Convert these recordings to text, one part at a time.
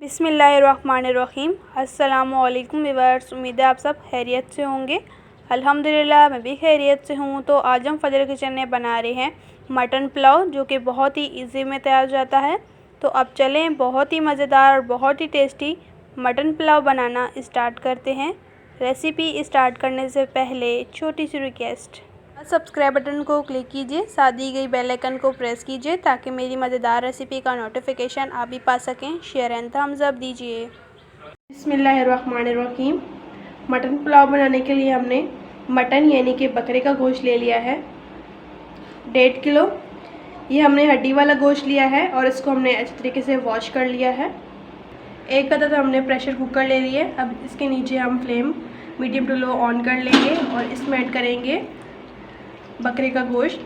बिस्मिल्लाहिर्रहमानिर्रहीम। अस्सलामुअलैकुम व्यूअर्स, उम्मीद है आप सब खैरियत से होंगे। अल्हम्दुलिल्लाह मैं भी खैरियत से हूँ। तो आज हम फजर किचन में बना रहे हैं मटन पुलाव, जो कि बहुत ही इजी में तैयार हो जाता है। तो अब चलें बहुत ही मज़ेदार और बहुत ही टेस्टी मटन पुलाव बनाना स्टार्ट करते हैं। रेसिपी स्टार्ट करने से पहले छोटी सी रिक्वेस्ट, सब्सक्राइब बटन को क्लिक कीजिए, साथ दी गई बेल आइकन को प्रेस कीजिए ताकि मेरी मज़ेदार रेसिपी का नोटिफिकेशन आप भी पा सकें। शेयर एंड थम्स अप दीजिए। बिस्मिल्लाहिर्रहमानिर्रहीम। मटन पुलाव बनाने के लिए हमने मटन यानी कि बकरे का गोश्त ले लिया है 1.5 किलो। ये हमने हड्डी वाला गोश्त लिया है और इसको हमने अच्छे तरीके से वॉश कर लिया है। एक अदद हमने प्रेशर कुकर ले लिए। अब इसके नीचे हम flame medium to low on कर लेंगे और इसमें ऐड करेंगे बकरे का गोश्त।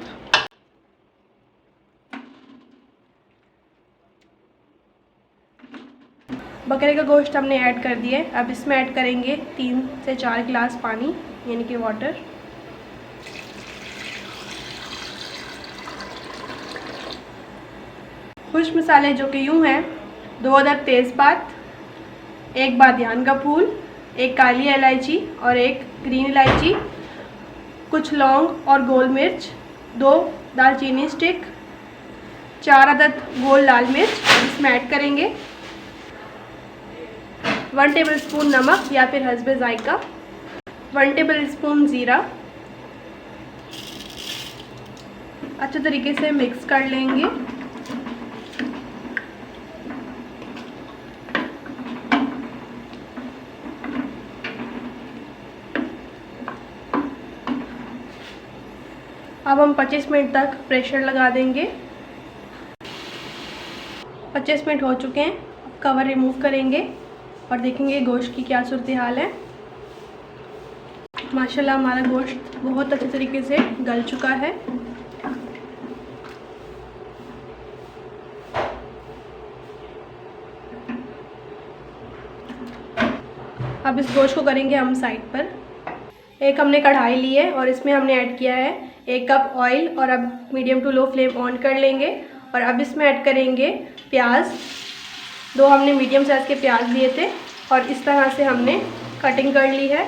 बकरे का गोश्त हमने ऐड कर दिया। अब इसमें ऐड करेंगे 3 से 4 गिलास पानी यानी कि वाटर। खुश्क मसाले जो कि यूँ हैं 2 अदद तेज़पात, 1 बादियान का फूल, 1 काली इलायची और 1 ग्रीन इलायची, कुछ लौंग और गोल मिर्च, 2 दालचीनी स्टिक, 4 अदद गोल लाल मिर्च इसमें ऐड करेंगे। 1 टेबलस्पून नमक या फिर हस्बे जायका, 1 टेबलस्पून ज़ीरा। अच्छे तरीके से मिक्स कर लेंगे। अब हम 25 मिनट तक प्रेशर लगा देंगे। 25 मिनट हो चुके हैं। अब कवर रिमूव करेंगे और देखेंगे गोश्त की क्या सूरत हाल है। माशाल्लाह हमारा गोश्त बहुत अच्छे तरीके से गल चुका है। अब इस गोश्त को करेंगे हम साइड पर। एक हमने कढ़ाई ली है और इसमें हमने ऐड किया है 1 कप ऑयल और अब medium to low flame on कर लेंगे और अब इसमें ऐड करेंगे प्याज। 2 हमने मीडियम साइज़ के प्याज लिए थे और इस तरह से हमने कटिंग कर ली है।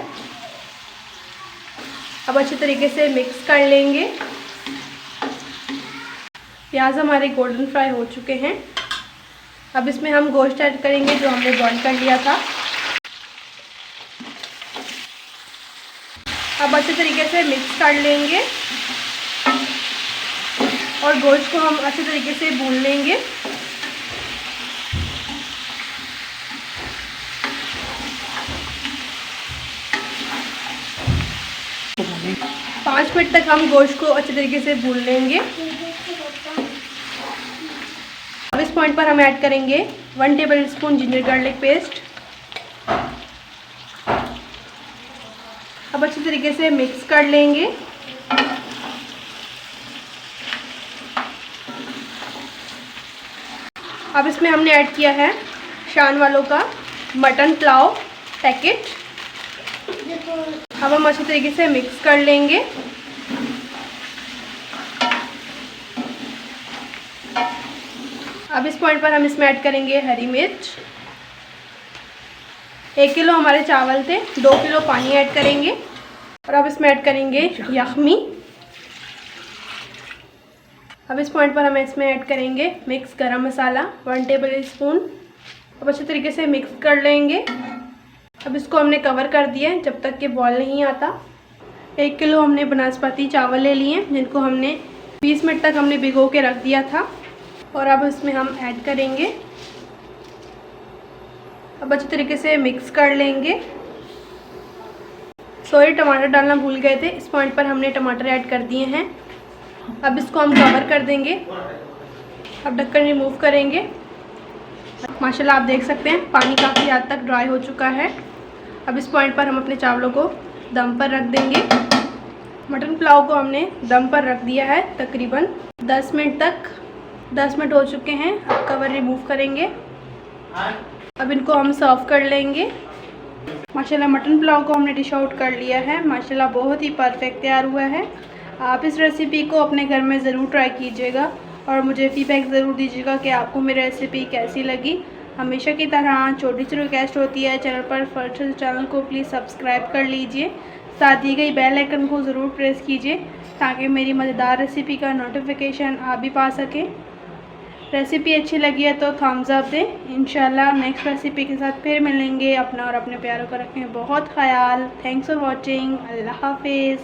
अब अच्छे तरीके से मिक्स कर लेंगे। प्याज हमारे गोल्डन फ्राई हो चुके हैं। अब इसमें हम गोश्त ऐड करेंगे जो हमने बॉईल कर लिया था। अब अच्छे तरीके से मिक्स कर लेंगे और गोश्त को हम अच्छे तरीके से भून लेंगे। पाँच मिनट तक हम गोश्त को अच्छे तरीके से भून लेंगे। अब इस पॉइंट पर हम ऐड करेंगे 1 टेबलस्पून जिंजर गार्लिक पेस्ट। अब अच्छे तरीके से मिक्स कर लेंगे। अब इसमें हमने ऐड किया है शान वालों का मटन पुलाव पैकेट। अब हम अच्छे तरीके से मिक्स कर लेंगे। अब इस पॉइंट पर हम इसमें ऐड करेंगे हरी मिर्च। 1 किलो हमारे चावल थे, 2 किलो पानी ऐड करेंगे और अब इसमें ऐड करेंगे यखमी। अब इस पॉइंट पर हम इसमें ऐड करेंगे मिक्स गरम मसाला 1 टेबल स्पून। अब अच्छे तरीके से मिक्स कर लेंगे। अब इसको हमने कवर कर दिया है जब तक कि बॉयल नहीं आता। 1 किलो हमने बासमती चावल ले लिए जिनको हमने 20 मिनट तक हमने भिगो के रख दिया था और अब इसमें हम ऐड करेंगे। अब अच्छे तरीके से मिक्स कर लेंगे। सॉरी, टमाटर डालना भूल गए थे। इस पॉइंट पर हमने टमाटर ऐड कर दिए हैं। अब इसको हम कवर कर देंगे। अब ढक्कन रिमूव करेंगे। माशाल्लाह आप देख सकते हैं पानी काफ़ी हद तक ड्राई हो चुका है। अब इस पॉइंट पर हम अपने चावलों को दम पर रख देंगे। मटन पुलाव को हमने दम पर रख दिया है तकरीबन 10 मिनट तक। 10 मिनट हो चुके हैं। अब कवर रिमूव करेंगे। अब इनको हम सर्व कर लेंगे। माशाल्लाह मटन पुलाव को हमने डिश आउट कर लिया है। माशाल्लाह बहुत ही परफेक्ट तैयार हुआ है। आप इस रेसिपी को अपने घर में ज़रूर ट्राई कीजिएगा और मुझे फीडबैक ज़रूर दीजिएगा कि आपको मेरी रेसिपी कैसी लगी। हमेशा की तरह छोटी सी रिक्वेस्ट होती है, चैनल पर फर्स्ट चैनल को प्लीज़ सब्सक्राइब कर लीजिए, साथ दी गई बेल आइकन को ज़रूर प्रेस कीजिए ताकि मेरी मज़ेदार रेसिपी का नोटिफिकेशन आप भी पा सकें। रेसिपी अच्छी लगी है तो थम्स अप दें। इंशाल्लाह नेक्स्ट रेसिपी के साथ फिर मिलेंगे। अपना और अपने प्यारों का रखें बहुत ख्याल। Thanks for watching. अल्लाह हाफिज़।